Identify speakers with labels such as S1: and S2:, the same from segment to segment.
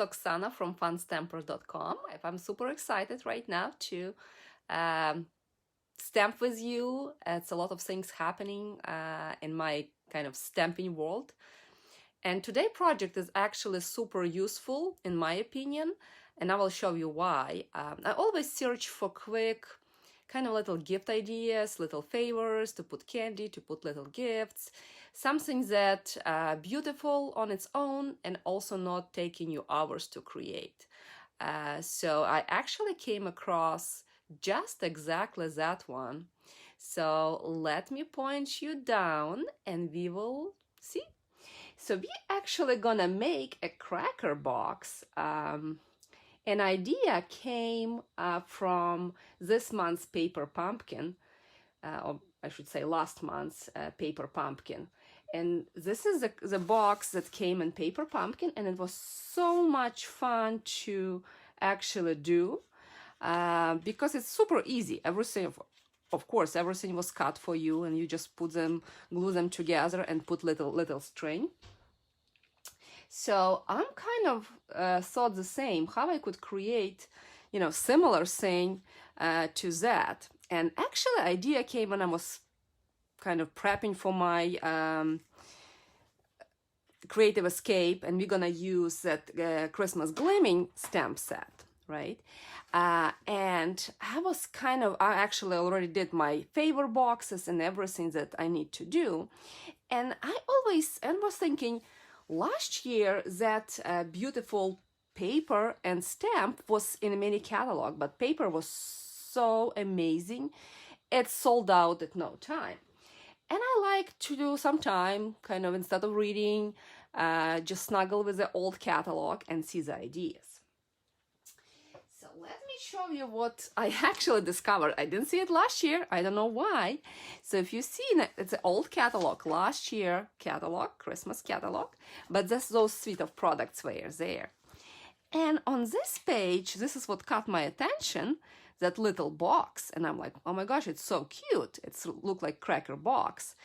S1: Oksana from funstampers.com. I'm super excited right now to stamp with you. It's a lot of things happening in my kind of stamping world. And today's project is actually super useful in my opinion, and I will show you why. I always search for quick kind of little gift ideas, little favors, to put candy, to put little gifts, something that beautiful on its own and also not taking you hours to create. So I actually came across just exactly that one. So let me point you down and we will see. So we actually gonna make a cracker box. An idea came from this month's paper pumpkin, or I should say last month's paper pumpkin. And this is the box that came in paper pumpkin, and it was so much fun to actually do because it's super easy. Everything, of course, everything was cut for you, and you just put them, glue them together, and put little string. So I'm kind of thought the same, how I could create, similar thing to that. And actually idea came when I was kind of prepping for my creative escape, and we're gonna use that Christmas Gleaming stamp set, right? And I actually already did my favor boxes and everything that I need to do. And I was thinking, last year, that beautiful paper and stamp was in a mini catalog, but paper was so amazing, it sold out at no time. And I like to do sometime, kind of instead of reading, just snuggle with the old catalog and see the ideas. So let me show you what I actually discovered. I didn't see it last year. I don't know why. So if you see, it's an old catalog, last year catalog, Christmas catalog, but those suite of products were there. And on this page, this is what caught my attention, that little box. And I'm like, oh my gosh, it's so cute. It's look like Cracker Box.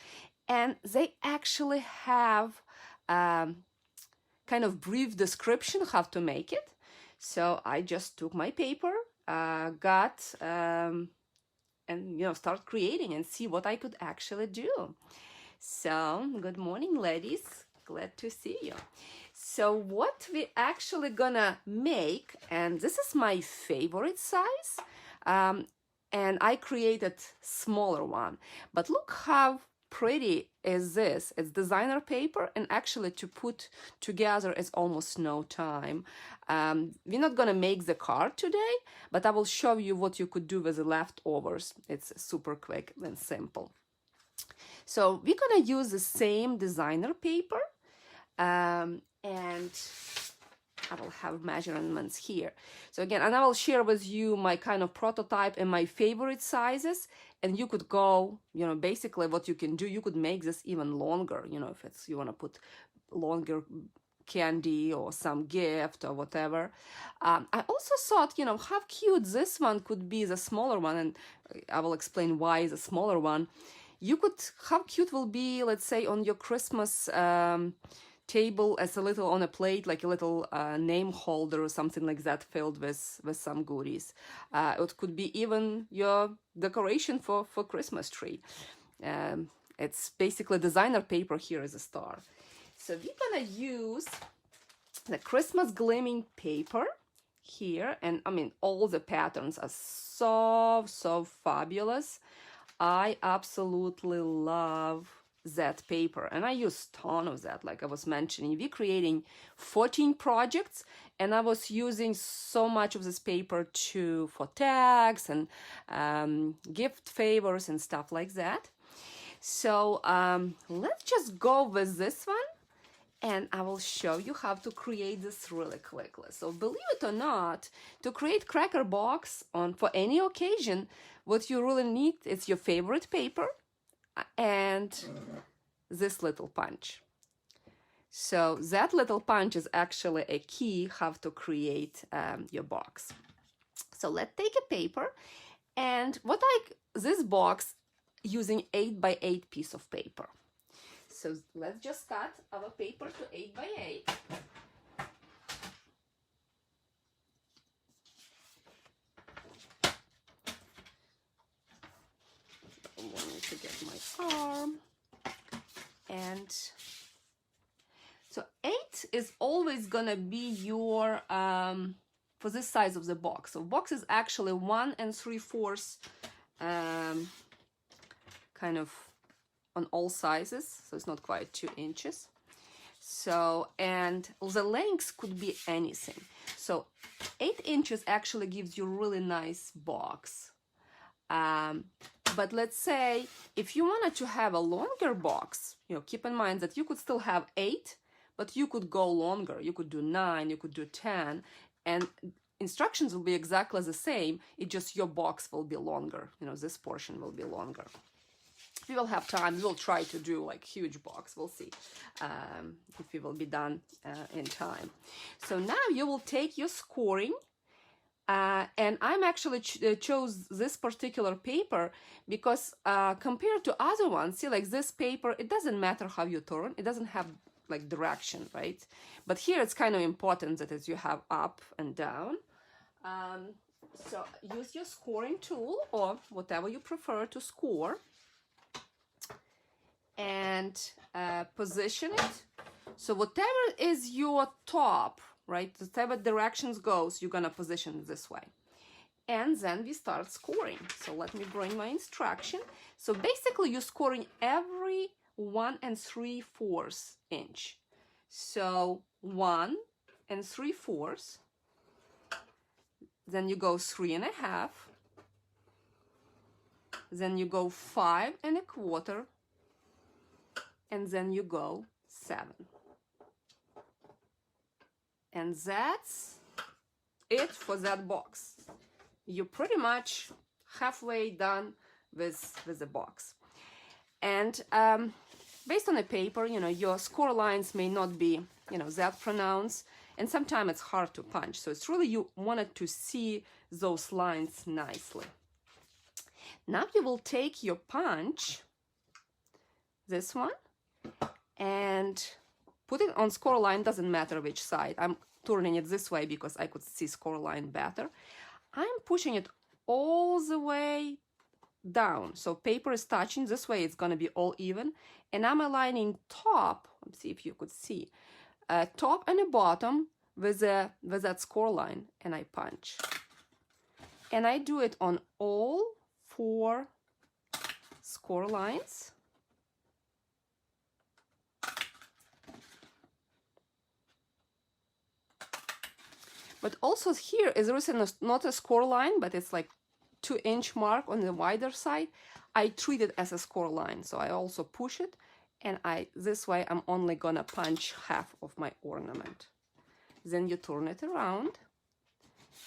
S1: And they actually have kind of brief description how to make it. So I just took my paper, and start creating and see what I could actually do. So good morning, ladies. Glad to see you. So what we actually gonna make, and this is my favorite size, and I created smaller one, but look how pretty is this. It's designer paper, and actually to put together is almost no time. We're not gonna make the card today, but I will show you what you could do with the leftovers. It's super quick and simple. So we're gonna use the same designer paper, and I will have measurements here. So again, and I will share with you my kind of prototype and my favorite sizes, and you could go, basically what you can do, you could make this even longer, if you want to put longer candy or some gift or whatever. I also thought, how cute this one could be, the smaller one, and I will explain why the smaller one. How cute will be, let's say, on your Christmas table as a little on a plate, like a little name holder or something like that, filled with some goodies. It could be even your decoration for Christmas tree. It's basically designer paper here as a star. So we're gonna use the Christmas Gleaming paper here, and I mean all the patterns are so fabulous. I absolutely love that paper, and I use a ton of that. Like I was mentioning, we're creating 14 projects, and I was using so much of this paper for tags and gift favors and stuff like that. So let's just go with this one, and I will show you how to create this really quickly. So believe it or not, to create Cracker Box for any occasion, what you really need is your favorite paper and this little punch. So that little punch is actually a key how to create your box. So let's take a paper, and this box using 8x8 piece of paper. So let's just cut our paper to 8x8. to get my arm. And so 8 is always gonna be your, for this size of the box. So box is actually 1 3/4 kind of on all sizes. So it's not quite 2 inches. So, and the length could be anything. So 8 inches actually gives you a really nice box. But let's say if you wanted to have a longer box, you know, keep in mind that you could still have 8, but you could go longer. You could do 9, you could do 10, and instructions will be exactly the same. It just your box will be longer. You know, this portion will be longer. If we will have time, we will try to do like huge box. We'll see if we will be done in time. So now you will take your scoring. And I'm actually chose this particular paper because compared to other ones, see, like this paper, it doesn't matter how you turn, it doesn't have like direction, right? But here it's kind of important that as you have up and down. So use your scoring tool or whatever you prefer to score and position it. So whatever is your top, right, whatever directions goes, you're gonna position it this way. And then we start scoring. So let me bring my instruction. So basically you're scoring every 1 3/4 inch. So 1 3/4, then you go 3 1/2, then you go 5 1/4, and then you go 7. And that's it for that box. You're pretty much halfway done with the box. And based on the paper, you know, your score lines may not be, you know, that pronounced, and sometimes it's hard to punch. So it's really, you wanted to see those lines nicely. Now you will take your punch, this one, and put it on score line. Doesn't matter which side. I'm turning it this way because I could see score line better. I'm pushing it all the way down. So paper is touching this way. It's going to be all even. And I'm aligning top. Let's see if you could see. Top and the bottom with that score line. And I punch. And I do it on all 4 score lines. But also here is not a score line, but it's like 2-inch mark on the wider side. I treat it as a score line. So I also push it, and this way I'm only gonna punch half of my ornament. Then you turn it around,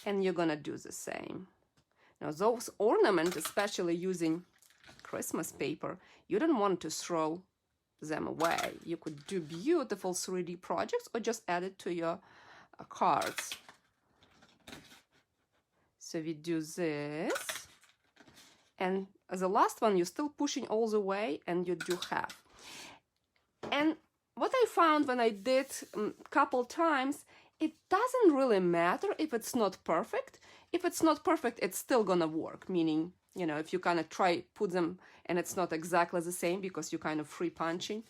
S1: and you're gonna do the same. Now those ornaments, especially using Christmas paper, you don't want to throw them away. You could do beautiful 3D projects or just add it to your cards. So we do this, and as the last one, you're still pushing all the way, and you do half. And what I found when I did a couple times, it doesn't really matter if it's not perfect. If it's not perfect, it's still gonna work, meaning, you know, if you kind of put them and it's not exactly the same because you're kind of free punching,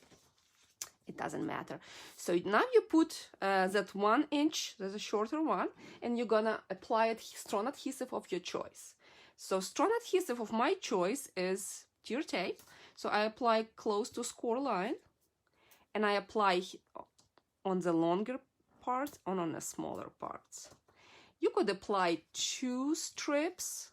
S1: it doesn't matter. So now you put that 1 inch, there's a shorter one, and you're gonna apply it strong adhesive of your choice. So strong adhesive of my choice is tear tape. So I apply close to score line, and I apply on the longer parts and on the smaller parts. You could apply 2 strips.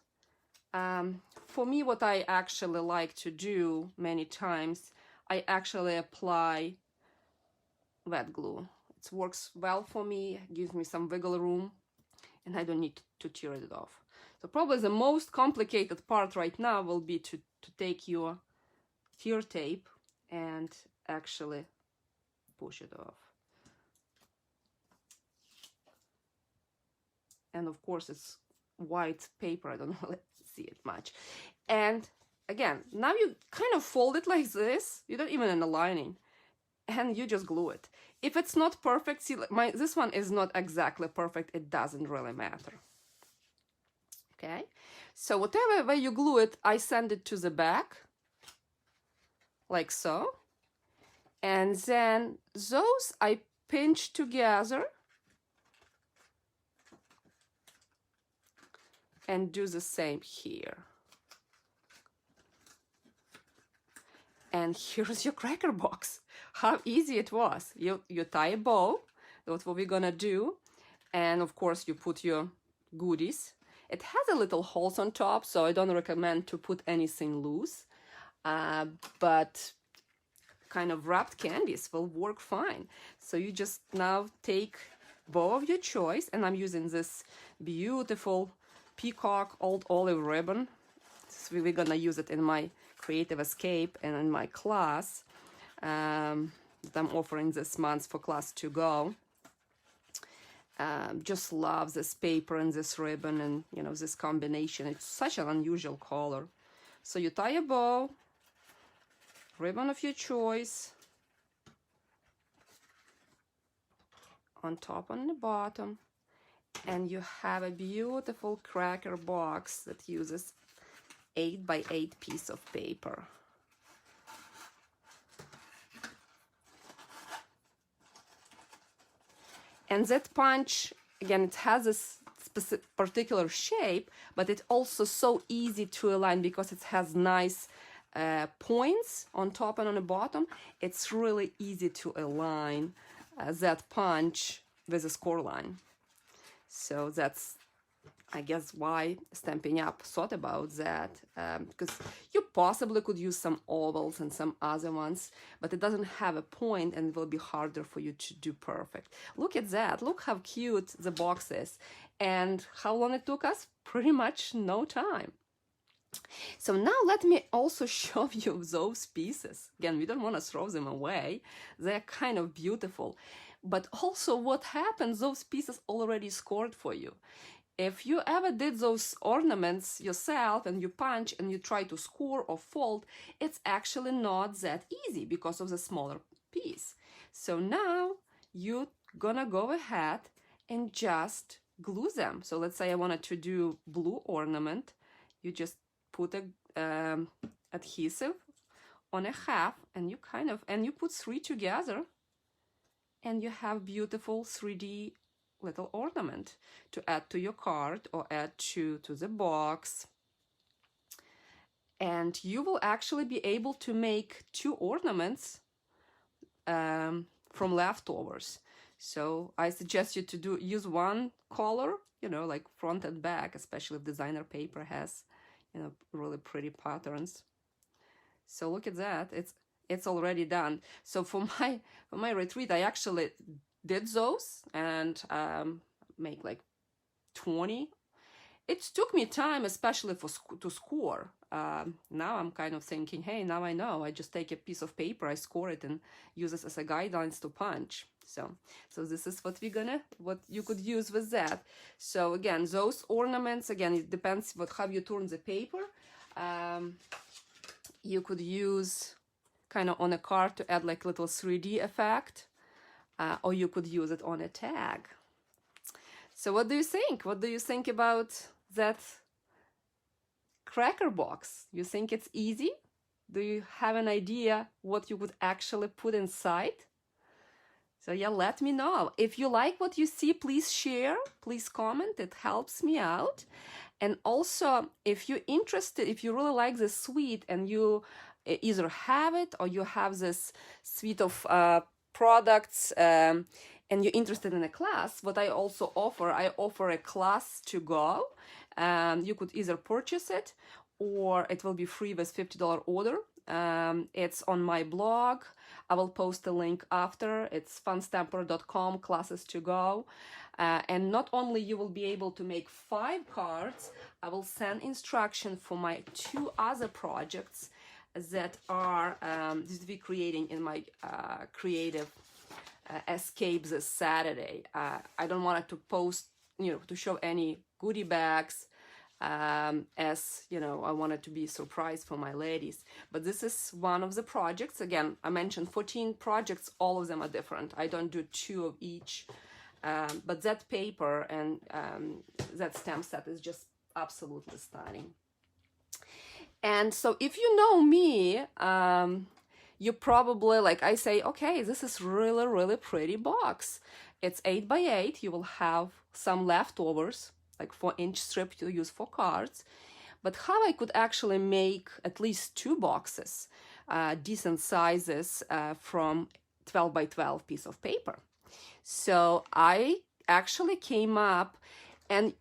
S1: For me, what I actually like to do many times, I actually apply wet glue. It works well for me, gives me some wiggle room, and I don't need to tear it off. So probably the most complicated part right now will be to take your tear tape and actually push it off. And of course it's white paper, I don't really see it much. And again, now you kind of fold it like this, you don't even aligning, and you just glue it. If it's not perfect, see, this one is not exactly perfect, it doesn't really matter. Okay, so whatever way you glue it, I send it to the back, like so. And then those I pinch together and do the same here. And here's your cracker box. How easy it was. You tie a bow, that's what we're gonna do. And of course you put your goodies. It has a little holes on top, so I don't recommend to put anything loose. But kind of wrapped candies will work fine. So you just now take bow of your choice, and I'm using this beautiful peacock old olive ribbon. So we're gonna use it in my Creative Escape and in my class that I'm offering this month for class to go. Just love this paper and this ribbon, and you know, this combination. It's such an unusual color. So you tie a bow, ribbon of your choice, on top and the bottom, and you have a beautiful cracker box that uses 8 by 8 piece of paper. And that punch, again, it has this specific particular shape, but it's also so easy to align because it has nice points on top and on the bottom. It's really easy to align that punch with a score line. So that's, I guess, why Stampin' UP thought about that, because you possibly could use some ovals and some other ones, but it doesn't have a point and it will be harder for you to do perfect. Look at that. Look how cute the box is. And how long it took us? Pretty much no time. So now let me also show you those pieces. Again, we don't want to throw them away. They're kind of beautiful. But also what happens, those pieces already scored for you. If you ever did those ornaments yourself and you punch and you try to score or fold, it's actually not that easy because of the smaller piece. So now you're gonna go ahead and just glue them. So let's say I wanted to do blue ornament. You just put a adhesive on a half, and you put 3 together, and you have beautiful 3D little ornament to add to your card or add to the box. And you will actually be able to make 2 ornaments from leftovers. So I suggest you to use one color, you know, like front and back, especially if designer paper has, you know, really pretty patterns. So look at that, it's already done. So for my retreat, I actually did those and make like 20. It took me time, especially to score. Now I'm kind of thinking, hey, now I know. I just take a piece of paper, I score it, and use it as a guidelines to punch. So this is what you could use with that. So again, those ornaments, again, it depends how you turn the paper. You could use kind of on a card to add like little 3D effect, or you could use it on a tag. So what do you think? What do you think about that cracker box? You think it's easy? Do you have an idea what you would actually put inside? So yeah, let me know. If you like what you see, please share, please comment. It helps me out. And also, if you're interested, if you really like this suite and you either have it or you have this suite of products and you're interested in a class, what I also offer, I offer a class to go. You could either purchase it or it will be free with $50 order. It's on my blog. I will post a link after. It's funstamper.com, classes to go. And not only you will be able to make 5 cards, I will send instruction for my 2 other projects that are this will be creating in my creative escape this Saturday. I don't want it to post, you know, to show any goodie bags, as you know, I wanted to be a surprise for my ladies. But this is one of the projects. Again, I mentioned 14 projects, all of them are different. I don't do 2 of each, but that paper and that stamp set is just absolutely stunning. And so if you know me, you probably, like I say, okay, this is really, really pretty box. It's 8 by 8. You will have some leftovers, like 4-inch strip to use for cards. But how I could actually make at least 2 boxes, decent sizes, from 12 by 12 piece of paper. So I actually came up, and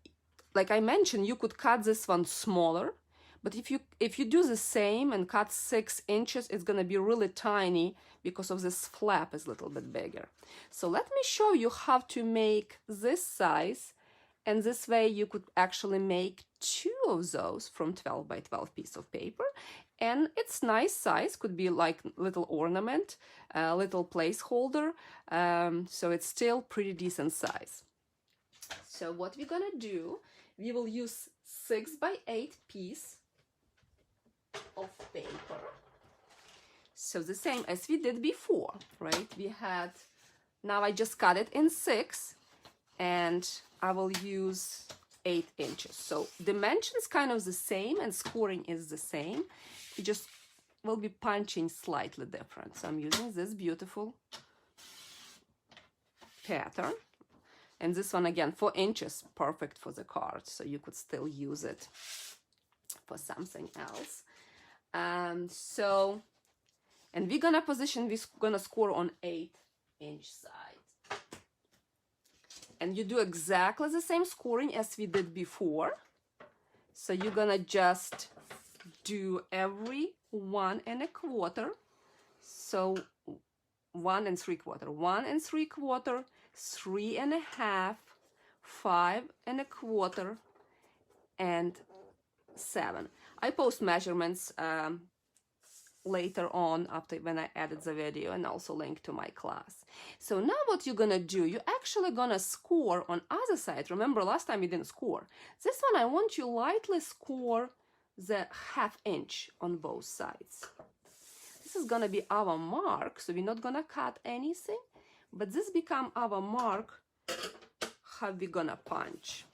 S1: like I mentioned, you could cut this one smaller, but if you do the same and cut 6 inches, it's gonna be really tiny because of this flap is a little bit bigger. So let me show you how to make this size, and this way you could actually make 2 of those from 12 by 12 piece of paper. And it's nice size, could be like little ornament, a little placeholder, so it's still pretty decent size. So what we're gonna do, we will use 6 by 8 piece of paper. So the same as we did before, right? We had, now I just cut it in 6, and I will use 8 inches. So dimensions kind of the same, and scoring is the same. You just will be punching slightly different. So I'm using this beautiful pattern. And this one, again, 4 inches, perfect for the card. So you could still use it for something else. And we're gonna position, we're gonna score on 8-inch side. And you do exactly the same scoring as we did before. So you're gonna just do every 1 1/4. So 1 3/4, 1 3/4, 3 1/2, 5 1/4, and 7. I post measurements later on after when I added the video, and also link to my class. So now what you're gonna do, you're actually gonna score on other side. Remember last time you didn't score. This one I want you lightly score the 1/2 inch on both sides. This is gonna be our mark, so we're not gonna cut anything, but this become our mark how we're gonna punch.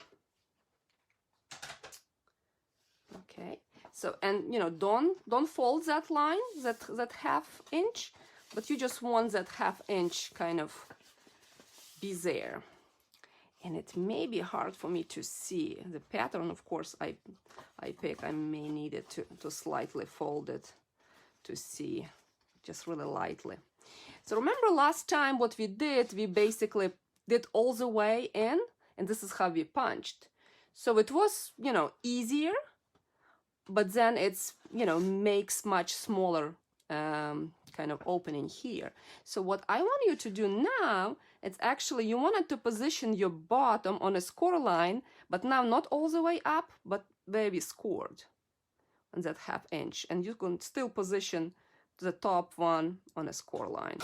S1: Okay. So, and you know, don't fold that line, that 1/2 inch, but you just want that 1/2 inch kind of be there. And it may be hard for me to see the pattern. Of course, I may need it to slightly fold it to see, just really lightly. So remember last time what we did, we basically did all the way in, and this is how we punched. So it was, you know, easier, but then it's, you know, makes much smaller kind of opening here. So what I want you to do now, it's actually, you wanted to position your bottom on a score line, but now not all the way up, but where we scored on that 1/2 inch. And you can still position the top one on a score line.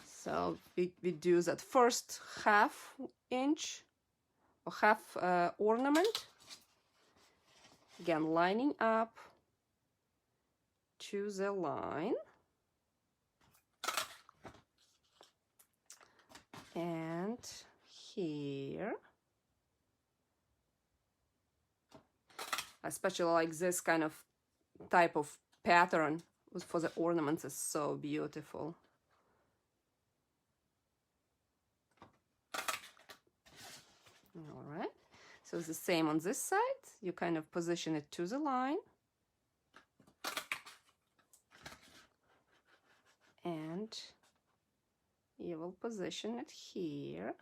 S1: So we do that first 1/2 inch or 1/2 ornament. Again, lining up to the line. And here. I especially like this kind of type of pattern for the ornaments, is so beautiful. All right. So it's the same on this side. You kind of position it to the line. And you will position it here.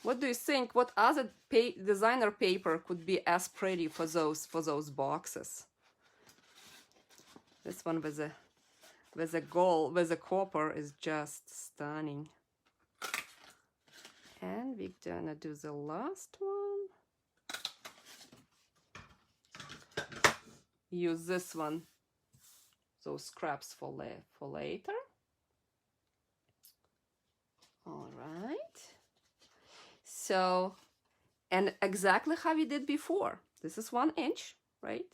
S1: What do you think? What other designer paper could be as pretty for those boxes? This one with a gold, with a copper is just stunning. And we're gonna do the last one. Use this one, those scraps for later. All right. So, and exactly how we did before. This is 1 inch, right?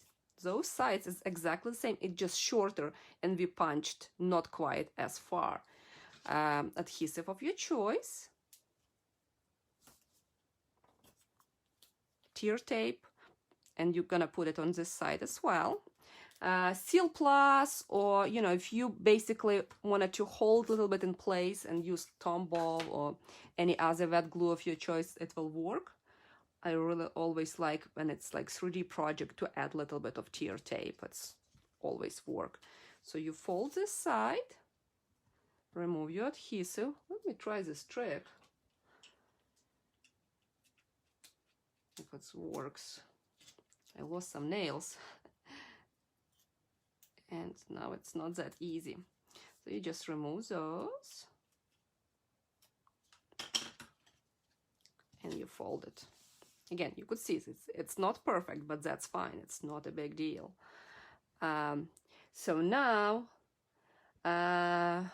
S1: Those sides is exactly the same. It's just shorter, and we punched not quite as far. Adhesive of your choice. tear tape, and you're gonna put it on this side as well. Seal Plus, or you know, if you basically wanted to hold a little bit in place and use Tombow or any other wet glue of your choice, it will work. I really always like when it's like 3D project to add a little bit of tear tape. It's always work. So you fold this side, remove your adhesive. Let me try this trick if it works. I lost some nails and now it's not that easy. So you just remove those and you fold it. Again, you could see it's not perfect, but that's fine. It's not a big deal. So now, the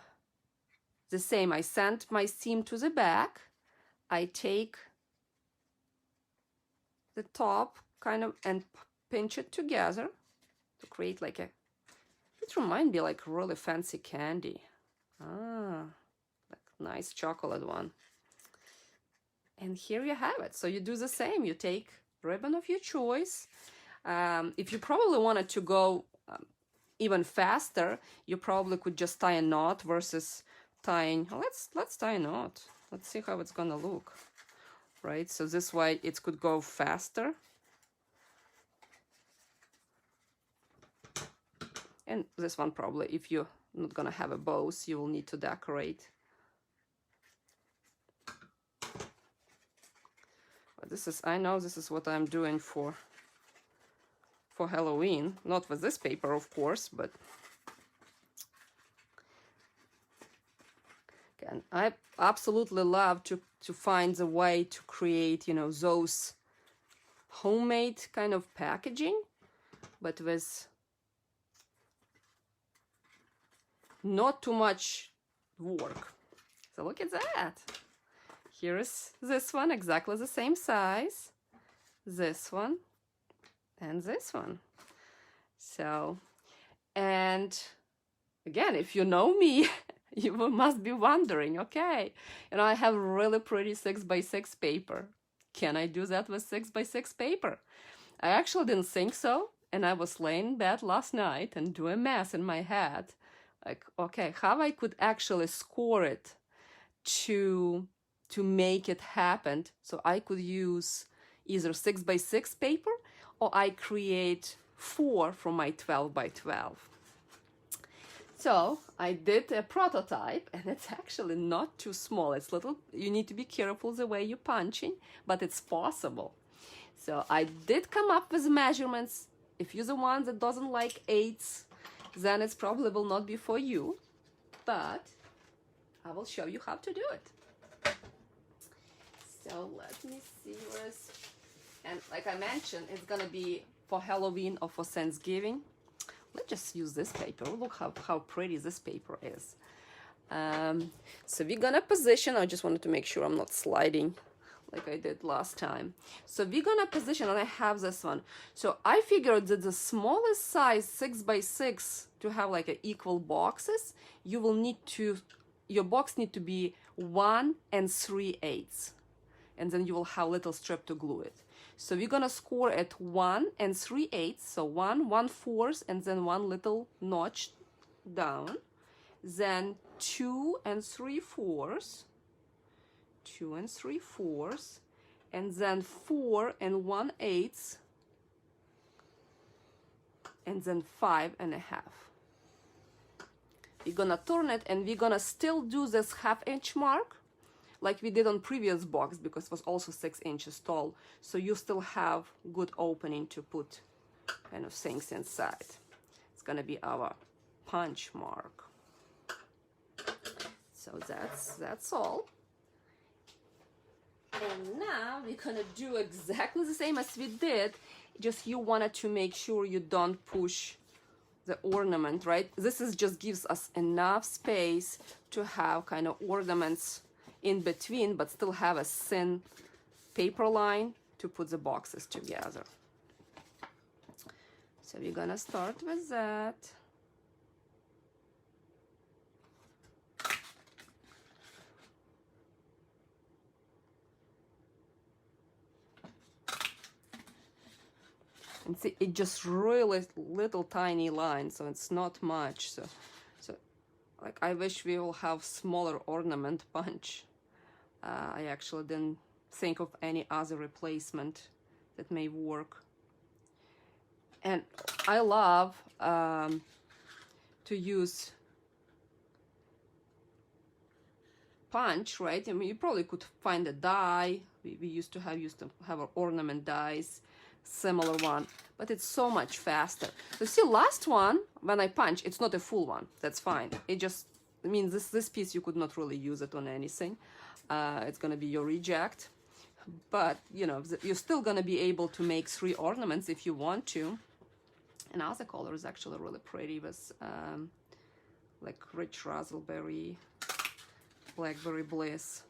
S1: same, I sent my seam to the back. I take the top kind of and pinch it together to create like a, it reminds me like really fancy candy. Like nice chocolate one. And here you have it. So you do the same. You take ribbon of your choice. If you probably wanted to go even faster, you probably could just tie a knot versus tying. Let's tie a knot. Let's see how it's gonna look, right? So this way it could go faster. And this one probably, if you're not gonna have a bows, you will need to decorate. This is, I know this is what I'm doing for Halloween. Not with this paper, of course, but again, I absolutely love to find a way to create, you know, those homemade kind of packaging, but with not too much work. So look at that. Here is this one, exactly the same size, this one, and this one. So, and again, if you know me, you must be wondering, okay, you know, I have really pretty 6x6 paper. Can I do that with 6x6 paper? I actually didn't think so, and I was laying in bed last night and do a mess in my head. Like, okay, how I could actually score it to make it happen. So I could use either 6x6 paper or I create 4 from my 12x12. So I did a prototype and it's actually not too small. It's little, you need to be careful the way you're punching, but it's possible. So I did come up with measurements. If you're the one that doesn't like 8s, then it's probably will not be for you, but I will show you how to do it. So let me see where's, and like I mentioned, it's gonna be for Halloween or for Thanksgiving. Let's just use this paper. Look how pretty this paper is. So we're gonna position, I just wanted to make sure I'm not sliding like I did last time. So we're gonna position, and I have this one. So I figured that the smallest size 6x6 to have like equal boxes, you will need to, your box need to be 1 3/8. And then you will have a little strip to glue it. So we're gonna score at 1 3/8, so 1 1/4, and then 1 little notch down. Then 2 3/4, 2 3/4, and then 4 1/8, and then 5 1/2. We're gonna turn it, and we're gonna still do this 1/2 inch mark like we did on previous box, because it was also 6 inches tall. So you still have good opening to put kind of things inside. It's gonna be our punch mark. So that's all. And now we're gonna do exactly the same as we did, just you wanted to make sure you don't push the ornament, right? This is just gives us enough space to have kind of ornaments in between, but still have a thin paper line to put the boxes together. So we're gonna start with that. And see, it just really little tiny lines, so it's not much. So like I wish we will have smaller ornament punch. I actually didn't think of any other replacement that may work. And I love to use punch, right? I mean, you probably could find a die. We used to have our ornament dies, similar one, but it's so much faster. So see, last one, when I punch, it's not a full one. That's fine. It just means this piece, you could not really use it on anything. It's gonna be your reject. But, you know, you're still gonna be able to make 3 ornaments if you want to. Another color is actually really pretty with like rich raspberry, blackberry bliss.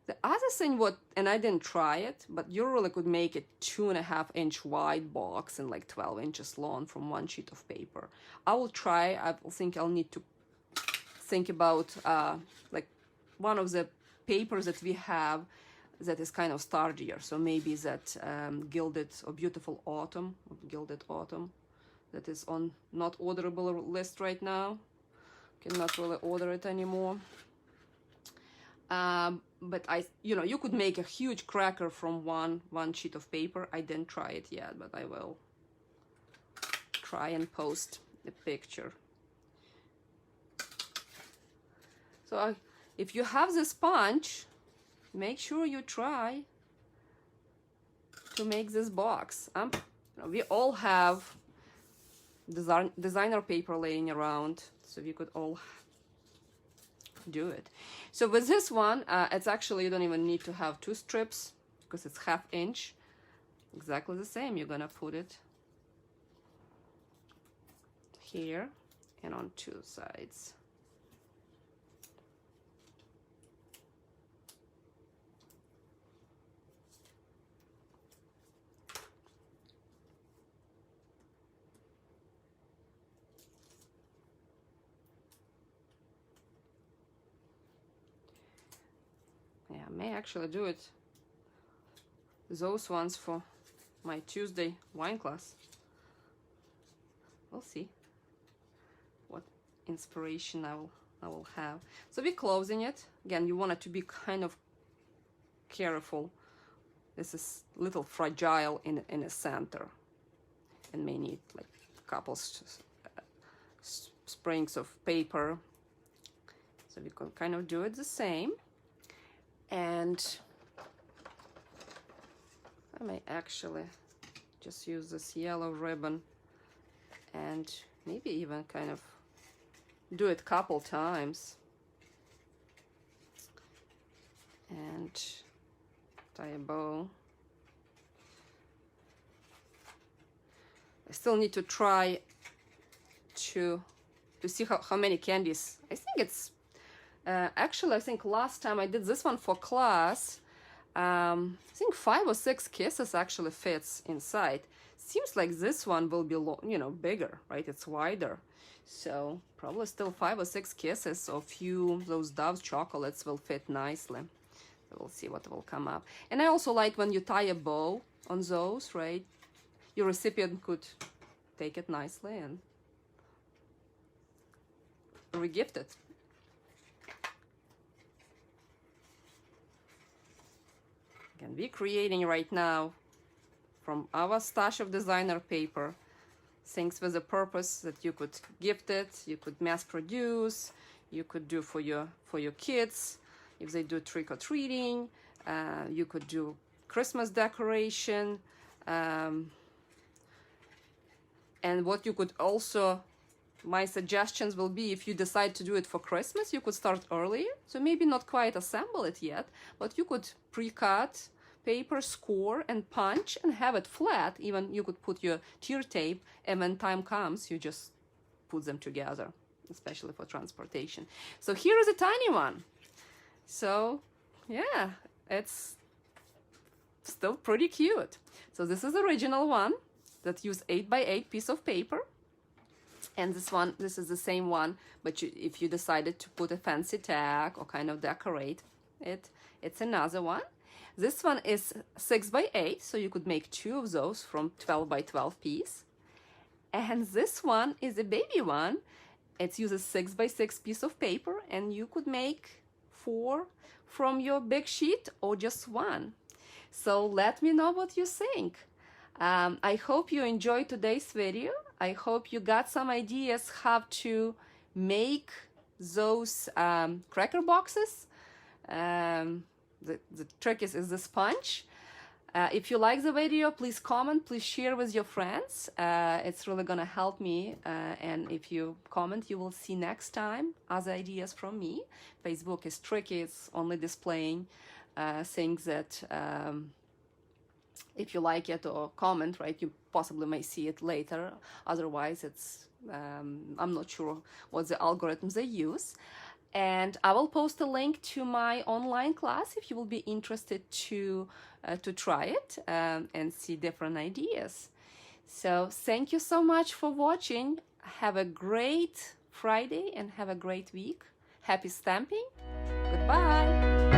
S1: The other thing, and I didn't try it, but you really could make a 2.5-inch wide box and like 12 inches long from 1 sheet of paper. I will try. I think I'll need to think about like one of the papers that we have that is kind of sturdier. So maybe that Gilded or Beautiful Autumn, Gilded Autumn, that is on not orderable list right now. Cannot really order it anymore. But you could make a huge cracker from one sheet of paper. I didn't try it yet, but I will try and post a picture. So if you have this punch, make sure you try to make this box. We all have designer paper laying around, so we could all do it. So with this one, it's actually, you don't even need to have 2 strips because it's 1/2 inch. Exactly the same. You're gonna put it here and on 2 sides. Yeah, I may actually do it, those ones, for my Tuesday wine class. We'll see what inspiration I will have. So we're closing it. Again, you want it to be kind of careful. This is a little fragile in the center and may need like a couple sprigs of paper. So we can kind of do it the same. And I may actually just use this yellow ribbon and maybe even kind of do it a couple times and tie a bow. I still need to try to see how many candies. I think it's actually, I think last time I did this one for class, I think 5 or 6 kisses actually fits inside. Seems like this one will be, bigger, right? It's wider. So probably still 5 or 6 kisses, or few those Dove's chocolates will fit nicely. So we'll see what will come up. And I also like when you tie a bow on those, right? Your recipient could take it nicely and regift it. Again, we're creating right now from our stash of designer paper things with a purpose that you could gift it, you could mass produce, you could do for your kids if they do trick-or-treating, you could do Christmas decoration, and what you could also, my suggestions will be, if you decide to do it for Christmas, you could start earlier. So maybe not quite assemble it yet, but you could pre-cut paper, score, and punch, and have it flat. Even you could put your tear tape, and when time comes, you just put them together, especially for transportation. So here is a tiny one. So yeah, it's still pretty cute. So this is the original one that used 8x8 piece of paper. And this is the same one, but if you decided to put a fancy tag or kind of decorate it, it's another one. This one is 6 by 8, so you could make 2 of those from 12 by 12 piece. And this one is a baby one. It uses 6 by 6 piece of paper, and you could make 4 from your big sheet or just 1. So let me know what you think. I hope you enjoyed today's video. I hope you got some ideas how to make those cracker boxes. The trick is the sponge. If you like the video, please comment, please share with your friends. It's really gonna help me, and if you comment, you will see next time other ideas from me. Facebook is tricky, it's only displaying things that if you like it or comment, right, you possibly may see it later. Otherwise, it's I'm not sure what the algorithms they use. And I will post a link to my online class if you will be interested to try it and see different ideas. So thank you so much for watching. Have a great Friday and have a great week. Happy stamping. Goodbye.